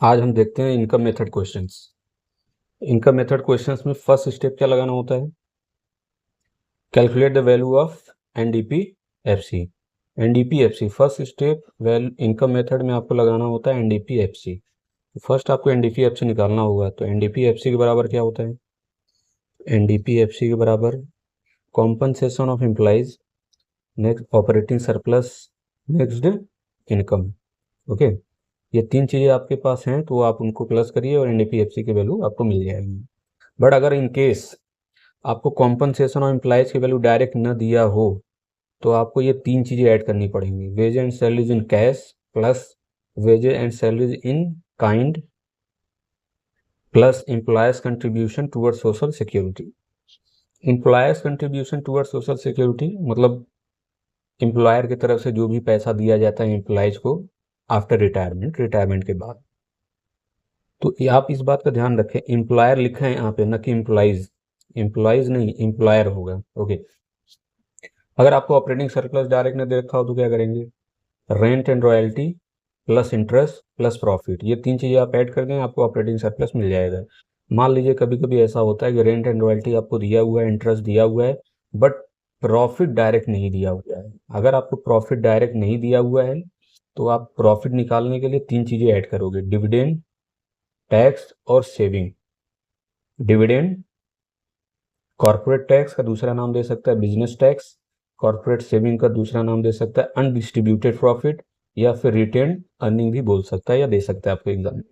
आज हम देखते हैं income method questions. Income method questions में फर्स्ट स्टेप क्या लगाना होता है? Calculate the value of NDP FC. NDP FC first step income method में आपको लगाना होता है एनडीपी एफसी। फर्स्ट आपको एनडीपी एफसी निकालना होगा, तो एनडीपी एफसी के बराबर क्या होता है? एनडीपी एफसी के बराबर compensation of employees, next operating surplus, next income. Okay, ये तीन चीज़ें आपके पास हैं तो आप उनको प्लस करिए और एनडीपीएफसी की वैल्यू आपको मिल जाएगी। बट अगर इन केस आपको कॉम्पनसेशन और एम्प्लॉयज़ की वैल्यू डायरेक्ट न दिया हो तो आपको ये तीन चीज़ें ऐड करनी पड़ेंगी। Wage and salaries in cash plus wages and salaries in kind plus employees contribution toward social security. Employees contribution toward social security मतलब एम्प्लॉयर की तरफ से जो भी पैसा दिया जाता है एम्प्लॉयज़ को आफ्टर रिटायरमेंट के बाद। तो आप इस बात का ध्यान रखें, एम्प्लॉयर लिखा है यहाँ पे, न कि एम्प्लॉइज। एम्प्लॉइज नहीं, एम्प्लॉयर होगा। ओके, अगर आपको ऑपरेटिंग सरप्लस डायरेक्ट न दे रखा हो तो क्या करेंगे? Rent and royalty plus interest plus profit, ये तीन चीज़ें आप ऐड कर दें, आपको ऑपरेटिंग सरप्लस मिल जाएगा। मान लीजिए कभी कभी ऐसा होता है कि रेंट एंड रॉयल्टी आपको दिया हुआ है, इंटरेस्ट दिया हुआ है, बट प्रॉफिट डायरेक्ट नहीं दिया हुआ है। अगर आपको प्रॉफिट डायरेक्ट नहीं दिया हुआ है तो आप प्रॉफिट निकालने के लिए तीन चीज़ें ऐड करोगे, डिविडेंड, टैक्स और सेविंग। डिविडेंड कॉर्पोरेट टैक्स का दूसरा नाम दे सकता है बिजनेस टैक्स, कॉर्पोरेट सेविंग का दूसरा नाम दे सकता है अनडिस्ट्रीब्यूटेड प्रॉफिट, या फिर रिटेन अर्निंग भी बोल सकता है या दे सकता है आपको एग्जाम में।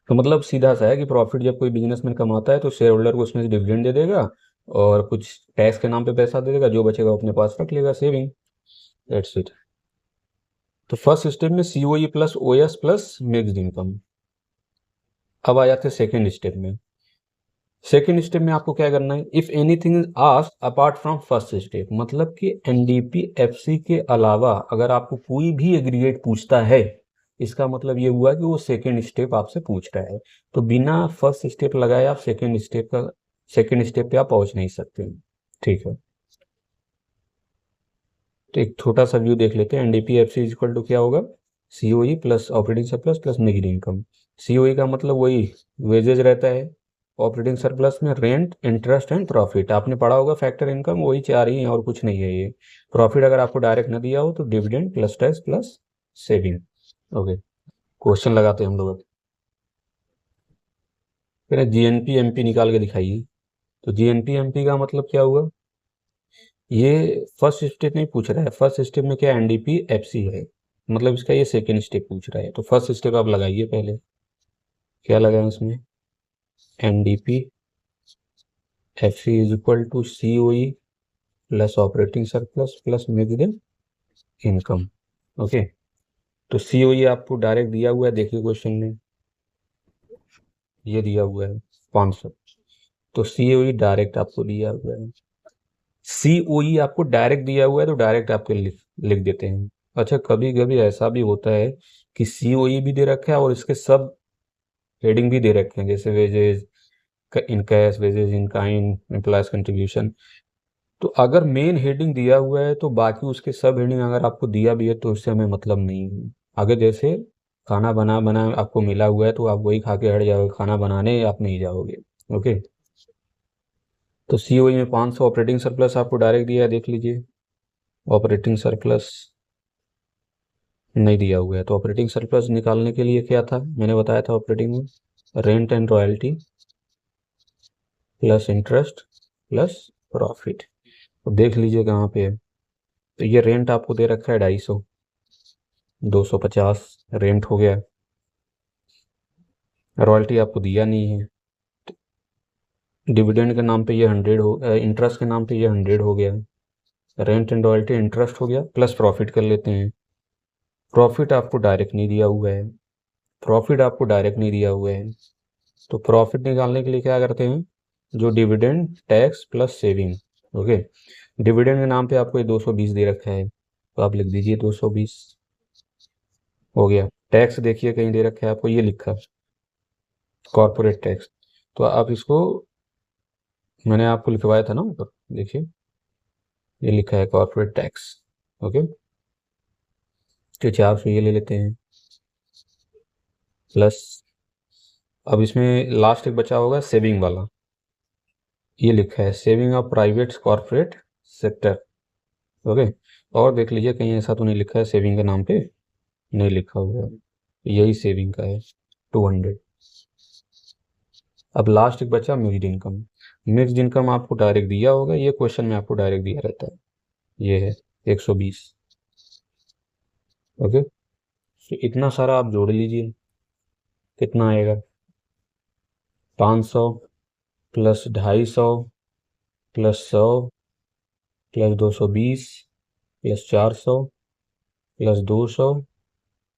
तो मतलब सीधा सा है कि प्रॉफिट जब कोई बिजनेसमैन कमाता है तो शेयर होल्डर को उसमें से डिविडेंड दे देगा और कुछ टैक्स के नाम पे पैसा दे देगा, जो बचेगा अपने पास रख लेगा, सेविंग। That's it. तो फर्स्ट स्टेप में COE plus OS plus mixed income. अब आ जाते हैं सेकेंड स्टेप में। सेकेंड स्टेप में आपको क्या करना है? If anything is asked apart from first step, मतलब कि एनडीपीएफसी के अलावा अगर आपको कोई भी एग्रीगेट पूछता है, इसका मतलब ये हुआ कि वो सेकेंड स्टेप आपसे पूछ रहा है। तो बिना फर्स्ट स्टेप लगाए आप सेकेंड स्टेप पे आप पहुंच नहीं सकते। ठीक है, तो एक छोटा सा व्यू देख लेते हैं। एनडीपीएफसी इज इक्वल टू क्या होगा? COE plus operating surplus plus negative income. COE का मतलब वही वेजेज रहता है, ऑपरेटिंग सरप्लस में रेंट, इंटरेस्ट एंड प्रॉफिट। आपने पढ़ा होगा फैक्टर इनकम, वही चार ही है और कुछ नहीं है ये। प्रॉफिट अगर आपको डायरेक्ट न दिया हो तो dividend plus tax plus saving. Okay, question लगाते हैं हम लोग अब। फिर जीएनपी एमपी निकाल के दिखाइए। तो जीएनपी एमपी का मतलब क्या हुआ? ये फर्स्ट स्टेप नहीं पूछ रहा है, फर्स्ट स्टेप में क्या एनडीपी एफसी है, मतलब इसका ये सेकेंड स्टेप पूछ रहा है। तो फर्स्ट स्टेप आप लगाइए पहले, क्या लगाए उसमें? NDP FC is equal to COE plus operating surplus plus mixed income. Okay, तो सीओई आपको डायरेक्ट दिया हुआ है, देखिए क्वेश्चन में ये दिया हुआ है 500। तो सीओई डायरेक्ट आपको दिया हुआ है, सीओई आपको डायरेक्ट दिया हुआ है तो डायरेक्ट आपके लिख लिख देते हैं। अच्छा, कभी कभी ऐसा भी होता है कि सीओई भी दे रखा है और इसके सब हेडिंग भी दे रखे हैं, जैसे wages in cash, wages in kind, employees contribution. तो अगर मेन हेडिंग दिया हुआ है तो बाकी उसके सब हेडिंग अगर आपको दिया भी है तो उससे हमें मतलब नहीं है। अगर जैसे खाना बना बना आपको मिला हुआ है तो आप वही खा के हट जाओगे, खाना बनाने आप नहीं जाओगे। ओके, तो सीओई में 500 ऑपरेटिंग सरप्लस आपको डायरेक्ट दिया है, देख लीजिए। ऑपरेटिंग सरप्लस नहीं दिया हुआ है, तो ऑपरेटिंग सरप्लस निकालने के लिए क्या था, मैंने बताया था ऑपरेटिंग में rent and royalty plus interest plus profit. तो देख लीजिए कहाँ पे है। तो ये रेंट आपको दे रखा है 250, 250 रेंट हो गया। रॉयल्टी आपको दिया नहीं है, डिविडेंड के नाम पे ये 100 हो, इंटरेस्ट के नाम पे ये 100 हो गया। रेंट एंड रॉयल्टी इंटरेस्ट हो गया, प्लस प्रॉफिट कर लेते हैं। प्रॉफिट आपको डायरेक्ट नहीं दिया हुआ है, प्रॉफिट आपको डायरेक्ट नहीं दिया हुआ है, तो प्रॉफिट निकालने के लिए क्या करते हैं? जो dividend, tax plus saving. Okay, dividend के नाम पे आपको ये 220 दे रखा है, तो आप लिख दीजिए 220 हो गया। टैक्स देखिए कहीं दे रखा है आपको, ये लिखा कॉर्पोरेट टैक्स, तो आप इसको मैंने आपको लिखवाया था ना ऊपर, देखिए ये लिखा है कॉर्पोरेट टैक्स। ओके, तो 400 ये ले लेते हैं। प्लस, अब इसमें लास्ट एक बचा होगा सेविंग वाला, ये लिखा है saving of private corporate sector. Okay, और देख लीजिए कहीं ऐसा तो नहीं लिखा है सेविंग के नाम पे, नहीं लिखा हुआ है, यही सेविंग का है 200। अब लास्ट एक बचा मिक्स्ड इनकम। मिक्स्ड इनकम आपको डायरेक्ट दिया होगा, ये क्वेश्चन में आपको डायरेक्ट दिया रहता है, ये है 120। ओके, तो इतना सारा आप जोड़ लीजिए, कितना आएगा, 500 plus 250 plus 100 plus 220 plus 400 plus 200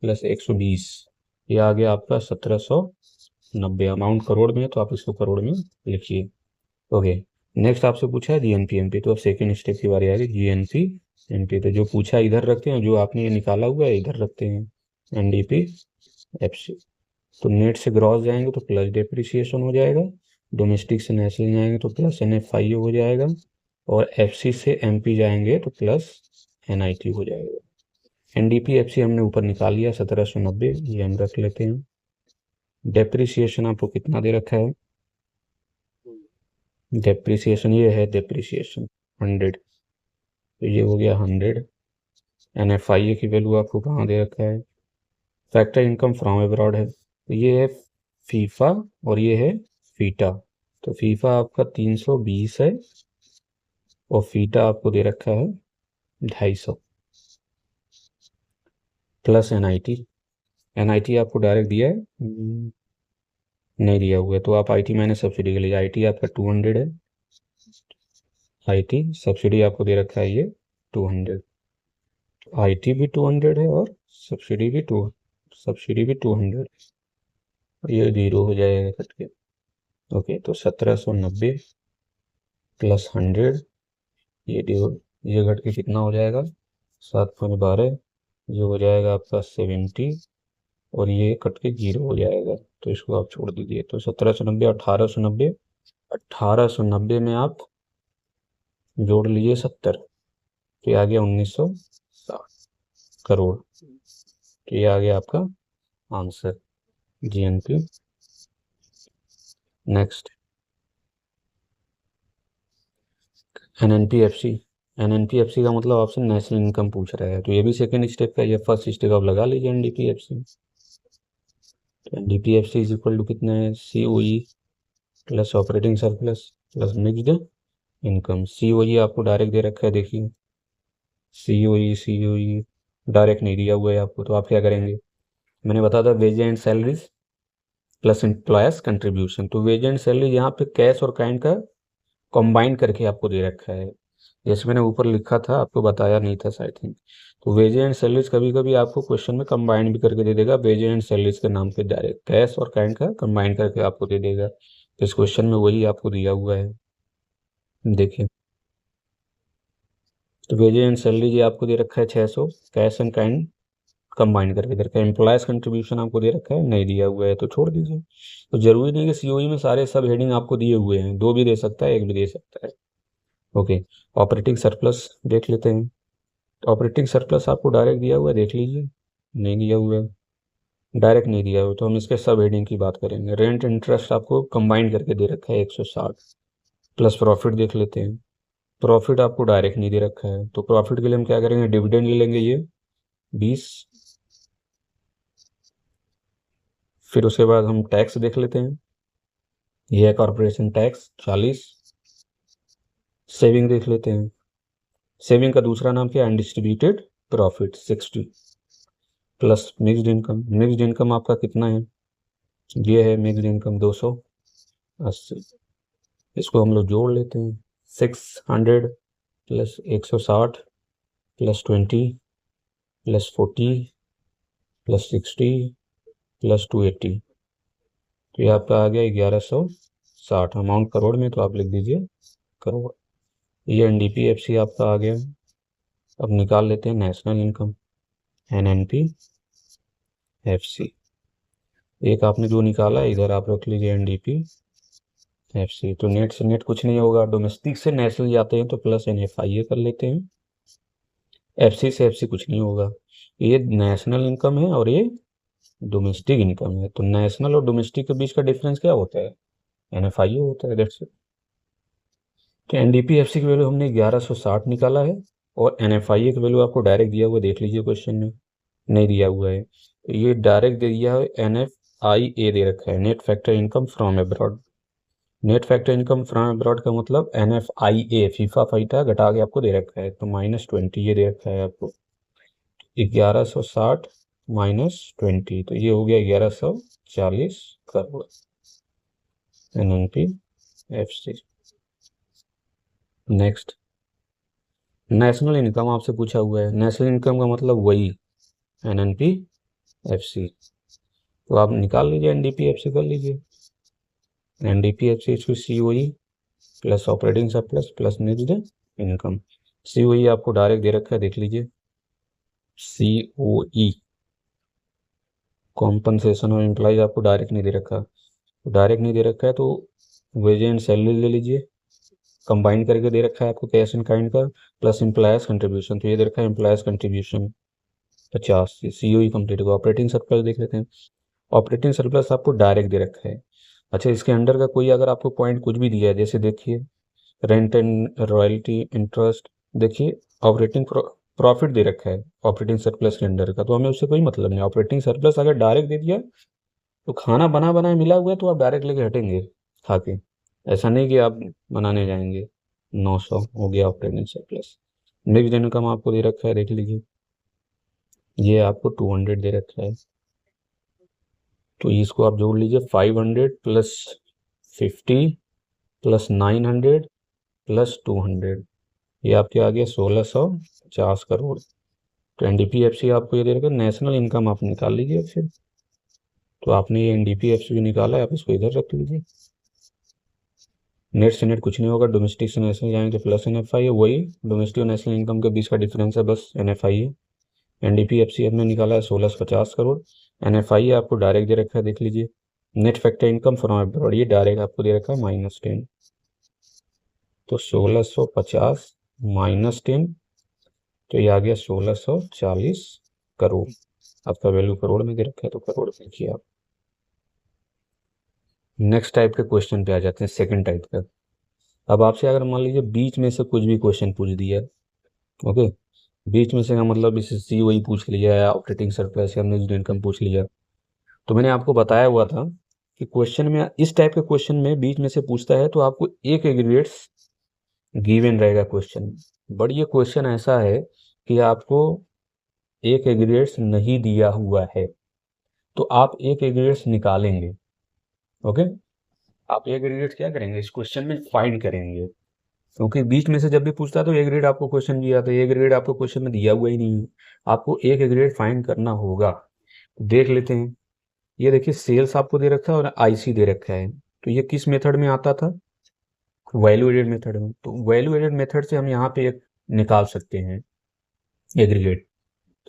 plus 120, ये आ गया आपका 1790। अमाउंट करोड़ में है तो आप इसको करोड़ में लिखिए। ओके, नेक्स्ट आपसे पूछा है जीएनपी एमपी, तो अब सेकेंड स्टेप की बारी आ गई जीएनपी एमपी। तो जो पूछा है इधर रखते हैं, जो आपने ये निकाला हुआ है इधर रखते हैं, एनडीपी एफसी। तो नेट से ग्रॉस जाएंगे तो प्लस डेप्रिसिएशन हो जाएगा, डोमेस्टिक से नेशनल जाएंगे तो प्लस एनएफआईओ हो जाएगा, और एफसी से एमपी जाएंगे तो प्लस एनआईटी हो जाएगा। एनडीपी एफसी हमने ऊपर निकाल लिया 1790, ये हम रख लेते हैं। डेप्रिसिएशन आपको कितना दे रखा है, डेप्रिसिएशन ये है, डेप्रिसिएशन 100, तो ये हो गया 100। एनएफआईए की वैल्यू आपको कहाँ दे रखा है, फैक्टर इनकम फ्रॉम अब्रॉड है, तो ये है फीफा और ये है फीटा। तो फीफा आपका 320 है और फीटा आपको दे रखा है 250, प्लस एनआईटी। एनआईटी आपको डायरेक्ट दिया है, नहीं दिया हुआ है, तो आप आईटी माइनस सब्सिडी के लिए, आईटी आपका 200 है, आईटी सब्सिडी आपको दे रखा है ये 200, आईटी भी 200 है और सब्सिडी भी 200, ये 0 हो जाएगा कट के। ओके, तो 1790 प्लस 100, ये घट के कितना हो जाएगा, 7.12, ये हो जाएगा आपका 70, और ये कट के 0 हो जाएगा, तो इसको आप छोड़ दीजिए। तो 1790 1890, 1890 में आप जोड़ लीजिए 70, तो ये आ गया 1960 करोड़, तो ये आ गया आपका आंसर जीएनपी। नेक्स्ट एनएनपीएफसी। एनएनपीएफसी का मतलब आपसे नेशनल इनकम पूछ रहा है, तो ये भी सेकेंड स्टेप का, ये फर्स्ट स्टेप आप लगा लीजिए एनडीपीएफसी। तो एनडीपीएफसी इज इक्वल टू कितना है, COE plus operating surplus plus mixed income. COE आपको डायरेक्ट दे रखा है, देखिए सीओई डायरेक्ट नहीं दिया हुआ है आपको, तो आप क्या करेंगे, मैंने बताया था wage and salaries plus employers contribution. तो वेज एंड सैलरी यहाँ पे कैश और काइंड का कंबाइन करके आपको दे रखा है, जैसे मैंने ऊपर लिखा था, आपको बताया नहीं था आई थिंक। तो वेज एंड सैलरीज कभी कभी आपको क्वेश्चन में कंबाइन भी करके दे देगा, वेज एंड सैलरीज के नाम पे डायरेक्ट कैश और काइंड का कंबाइन करके आपको दे देगा। तो इस क्वेश्चन में वही आपको दिया हुआ है, देखिए। तो वेज एंड सैलरी ये आपको दे रखा है 600, कैश एंड काइंड कंबाइन करके दे रखा है। एम्प्लॉयज कंट्रीब्यूशन आपको दे रखा है, नहीं दिया हुआ है, तो छोड़ दीजिए। तो जरूरी नहीं कि सीओई में सारे सब हेडिंग आपको दिए हुए हैं, 2 भी दे सकता है, 1 भी दे सकता है। ओके, ऑपरेटिंग सरप्लस देख लेते हैं। तो ऑपरेटिंग सरप्लस आपको डायरेक्ट दिया हुआ है, देख लीजिए, नहीं दिया हुआ है, डायरेक्ट नहीं दिया हुआ, तो हम इसके सब हेडिंग की बात करेंगे। रेंट इंटरेस्ट आपको कंबाइन करके दे रखा है 160, प्लस प्रॉफिट देख लेते हैं। प्रॉफिट आपको डायरेक्ट नहीं दे रखा है, तो प्रॉफिट के लिए हम क्या करेंगे, डिविडेंड ले लेंगे, ये 20। फिर उसके बाद हम टैक्स देख लेते हैं, ये है कॉर्पोरेशन टैक्स 40। सेविंग देख लेते हैं, सेविंग का दूसरा नाम क्या है, undistributed profit 60, plus mixed income. Mixed income आपका कितना है, ये है मिक्स्ड इनकम 280, इसको हम लोग जोड़ लेते हैं, 600 plus 160 plus 20 plus 40 plus 60 plus 280, तो ये आपका आ गया 1160। अमाउंट करोड़ में, तो आप लिख दीजिए करोड़। ये एनडीपीएफसी आपका आ गया। अब निकाल लेते हैं नेशनल इनकम, एनएनपीएफसी। एक आपने जो निकाला इधर आप रख लीजिए एनडीपीएफसी। तो नेट से नेट कुछ नहीं होगा, डोमेस्टिक से नेशनल जाते हैं तो प्लस एनएफआईए कर लेते हैं, एफसी से एफसी कुछ नहीं होगा। ये नेशनल इनकम है और ये डोमेस्टिक इनकम है, तो नेशनल और डोमेस्टिक के बीच का डिफरेंस क्या होता है? NFIA होता है, दैट्स इट। तो NDPFC की वैल्यू हमने 1160 निकाला है, और NFIA की वैल्यू आपको डायरेक्ट दिया हुआ है, देख लीजिए क्वेश्चन में नहीं दिया हुआ है, तो ये डायरेक्ट दे दिया है, NFIA दे रखा है, net factor income from abroad. Net factor income from abroad का मतलब NFIA, फीफा फाइटा घटा के आपको दे रखा है, तो -20 ये दे रखा है आपको। 1160 -20, तो ये हो गया 1140 crore NNPFC। Next, national income आपसे पूछा हुआ है। नेशनल इनकम का मतलब वही NNPFC, तो आप निकाल लीजिए, NDPFC कर लीजिए। NDPFC COE plus operating surplus plus next income. COE आपको डायरेक्ट दे रखा है, देख लीजिए, COE कॉम्पनसेशन और एम्प्लॉइज आपको डायरेक्ट नहीं दे रखा, तो डायरेक्ट नहीं दे रखा है तो वेज एंड सैलरी ले लीजिए, कंबाइन करके दे रखा है आपको कैश एंड काइंड का प्लस एम्प्लॉयज कंट्रीब्यूशन, तो ये दे रखा है एम्प्लॉयज कंट्रीब्यूशन 50, COE कंप्लीट होगा। ऑपरेटिंग सरप्लस देख लेते हैं, ऑपरेटिंग सरप्लस आपको डायरेक्ट दे रखा है। अच्छा, इसके अंडर का कोई अगर आपको पॉइंट कुछ भी दिया है, जैसे देखिए रेंट एंड रॉयल्टी इंटरेस्ट, देखिए ऑपरेटिंग प्रॉफिट दे रखा है ऑपरेटिंग सरप्लस के अंडर का, तो हमें उससे कोई मतलब नहीं। ऑपरेटिंग सरप्लस अगर डायरेक्ट दे दिया तो खाना बना बनाए मिला हुआ है तो आप डायरेक्ट लेके हटेंगे खा के, ऐसा नहीं कि आप बनाने जाएंगे। 900 हो गया ऑपरेटिंग सरप्लस। नेक्स्ट इनकम आपको दे रखा है, देख लीजिए, ये आपको 200 दे रखा है, तो इसको आप जोड़ लीजिए, 500 प्लस 50 प्लस 900 प्लस 200, ये आपके आ गया 1650 करोड़। तो NDPFC आपको ये दे रखा है, नेशनल इनकम आप निकाल लीजिए फिर। तो आपने ये NDPFC निकाला है, आप इसको इधर रख लीजिए। नेट से नेट कुछ नहीं होगा, डोमेस्टिक से नेशनल जाएंगे तो प्लस NFI है, वही डोमेस्टिक और नेशनल इनकम के बीच का डिफरेंस है, बस NFI है। NDPFC हमने निकाला है 1650 करोड़, NFI आपको डायरेक्ट दे रखा है, देख लीजिए, net factor income from abroad ये डायरेक्ट आपको दे रखा है -10, तो 1650 -10, तो ये आ गया 1640 करोड़। आपका वैल्यू करोड़ में दे रखा है, तो करोड़ देखिए आप। नेक्स्ट टाइप के क्वेश्चन पे आ जाते हैं, सेकंड टाइप का। अब आपसे अगर मान लीजिए बीच में से कुछ भी क्वेश्चन पूछ दिया, ओके, बीच में से का मतलब इसे COE पूछ लिया या ऑपरेटिंग सरप्लस या नेट इनकम पूछ लिया, तो मैंने आपको बताया हुआ था कि क्वेश्चन में, इस टाइप के क्वेश्चन में बीच में से पूछता है तो आपको एक एग्रीगेट्स गिवन रहेगा क्वेश्चन में, बट ये क्वेश्चन ऐसा है कि आपको एक एग्रीगेट्स नहीं दिया हुआ है, तो आप एक एग्रीगेट्स निकालेंगे, ओके, आप एक एग्रीगेट्स क्या करेंगे, इस क्वेश्चन में फाइंड करेंगे, क्योंकि बीच में से जब भी पूछता है तो एक ग्रेड आपको क्वेश्चन दिया था, एक ग्रेड आपको क्वेश्चन में दिया हुआ ही नहीं है, आपको एक ग्रेड फाइंड करना होगा। देख लेते हैं, ये देखिए सेल्स आपको दे रखा है और IC दे रखा है, तो ये किस मेथड में आता था, वैल्यू एडेड मेथड में, तो वैल्यू एडेड मेथड से हम यहाँ पे एक निकाल सकते हैं एग्रीगेट।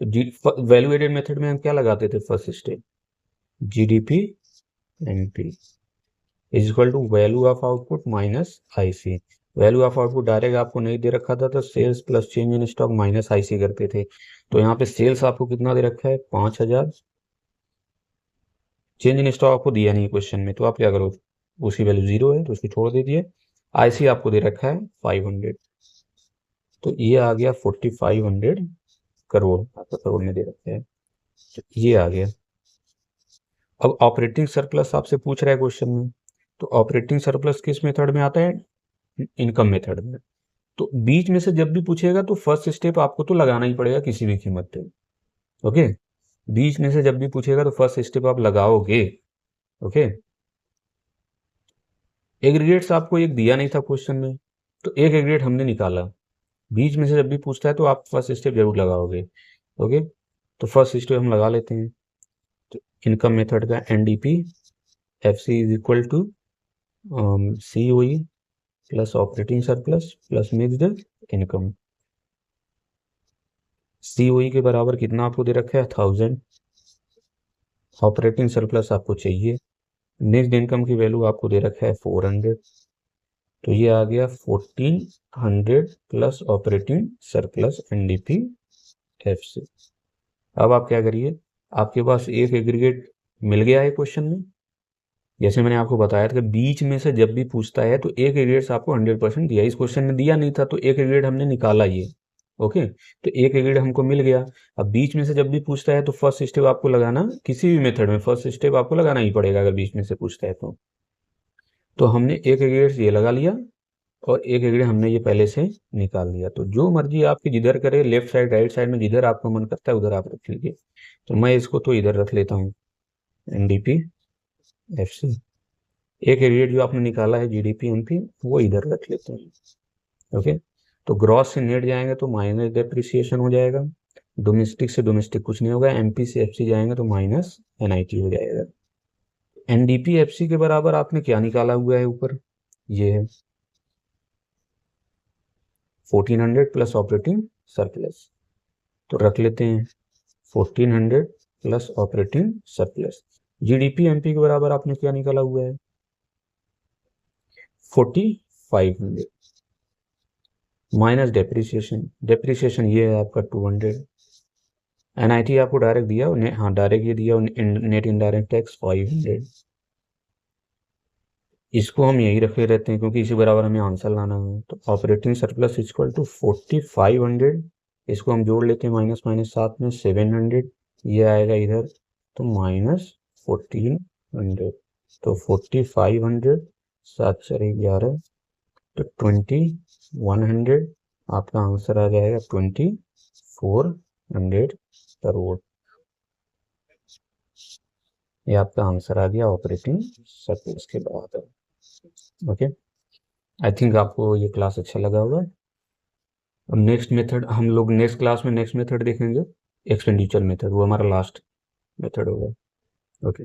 तो वैल्यू एडेड मेथड में हम क्या लगाते थे, first step GDP NP is equal to value of output minus IC। Value of output direct आपको नहीं दे रखा था, तो sales plus change in stock minus IC करते थे, तो यहाँ पे सेल्स आपको कितना दे रखा है 5000, चेंज इन स्टॉक आपको दिया नहीं क्वेश्चन में, तो आप क्या करो, उसकी वैल्यू 0 है तो उसको छोड़ दीजिए, IC आपको दे रखा है 500, तो ये आ गया 4500 करोड़, आपका करोड़ में दे रखा है, तो ये आ गया। अब ऑपरेटिंग सरप्लस आपसे पूछ रहा है क्वेश्चन में, तो ऑपरेटिंग सरप्लस किस मेथड में आता है, इनकम मेथड में, तो बीच में से जब भी पूछेगा तो फर्स्ट स्टेप आपको तो लगाना ही पड़ेगा किसी भी कीमत पे, ओके, बीच में से जब भी पूछेगा तो फर्स्ट स्टेप आप लगाओगे, ओके। एग्रीगेट्स आपको एक दिया नहीं था क्वेश्चन में, तो एक एग्रीगेट हमने निकाला, बीच में से जब भी पूछता है तो आप फर्स्ट स्टेप जरूर लगाओगे, ओके, तो फर्स्ट स्टेप हम लगा लेते हैं। तो इनकम मेथड का NDPFC is equal to COE plus operating surplus plus mixed income. COE के बराबर कितना आपको दे रखा है 1000, ऑपरेटिंग सरप्लस आपको चाहिए, नेक्स्ट इनकम की वैल्यू आपको दे रखा है 400, तो ये आ गया 1400 प्लस ऑपरेटिंग सरप्लस NDPFC। अब आप क्या करिए, आपके पास एक एग्रीगेट मिल गया है क्वेश्चन में। जैसे मैंने आपको बताया था कि बीच में से जब भी पूछता है तो एक एग्रीगेट आपको 100% दिया। इस क्वेश्चन में दिया नहीं था तो एक एग्रीगेट हमने निकाला ये। ओके, तो एक एग्रीगेट हमको मिल गया। अब बीच में से जब भी पूछता है तो फर्स्ट स्टेप आपको लगाना, किसी भी मेथड में फर्स्ट स्टेप आपको लगाना ही पड़ेगा अगर बीच में से पूछता है तो हमने एक एग्रीगेट ये लगा लिया और एक एग्रीगेट हमने ये पहले से निकाल लिया। तो जो मर्जी आपकी जिधर करे, लेफ्ट साइड राइट साइड में जिधर आपको मन करता है उधर आप रख लीजिए। तो मैं इसको तो इधर रख लेता हूँ, एनडीपी एफसी। एक एग्रीगेट जो आपने निकाला है जीडीपी एमपी वो इधर रख लेते हैं। ओके, तो ग्रॉस से नेट जाएंगे तो माइनस डेप्रिसिएशन हो जाएगा, डोमेस्टिक से डोमेस्टिक कुछ नहीं होगा, एमपी से एफसी जाएंगे तो माइनस एनआईटी हो जाएगा। एनडीपी एफसी के बराबर आपने क्या निकाला हुआ है ऊपर, ये है 1400 प्लस ऑपरेटिंग सरप्लस। तो रख लेते हैं 1400 plus operating surplus. GDP MP के बराबर आपने क्या निकाला हुआ है 4500 माइनस डेप्रिसिएशन। डेप्रिसिएशन ये है आपका 200। एनआईटी आपको डायरेक्ट दिया, हाँ डायरेक्ट ये दिया, नेट इनडायरेक्ट टैक्स 500। इसको हम यही रखे रहते हैं क्योंकि इसी बराबर हमें आंसर लाना है। तो ऑपरेटिंग सरप्लस इक्वल टू 4500, इसको हम जोड़ लेते हैं माइनस माइनस साथ में 700, ये आएगा इधर तो माइनस 1400। तो 4500 7 4 11 तो 2100 आपका आंसर आ जाएगा 2400 करोड़। ये आपका आंसर आ गया ऑपरेटिंग सरप्लस के बाद। ओके, आई थिंक आपको ये क्लास अच्छा लगा होगा। अब नेक्स्ट मेथड हम लोग नेक्स्ट क्लास में नेक्सट मेथड देखेंगे, एक्सपेंडिचर मेथड, वो हमारा लास्ट मेथड होगा। ओके।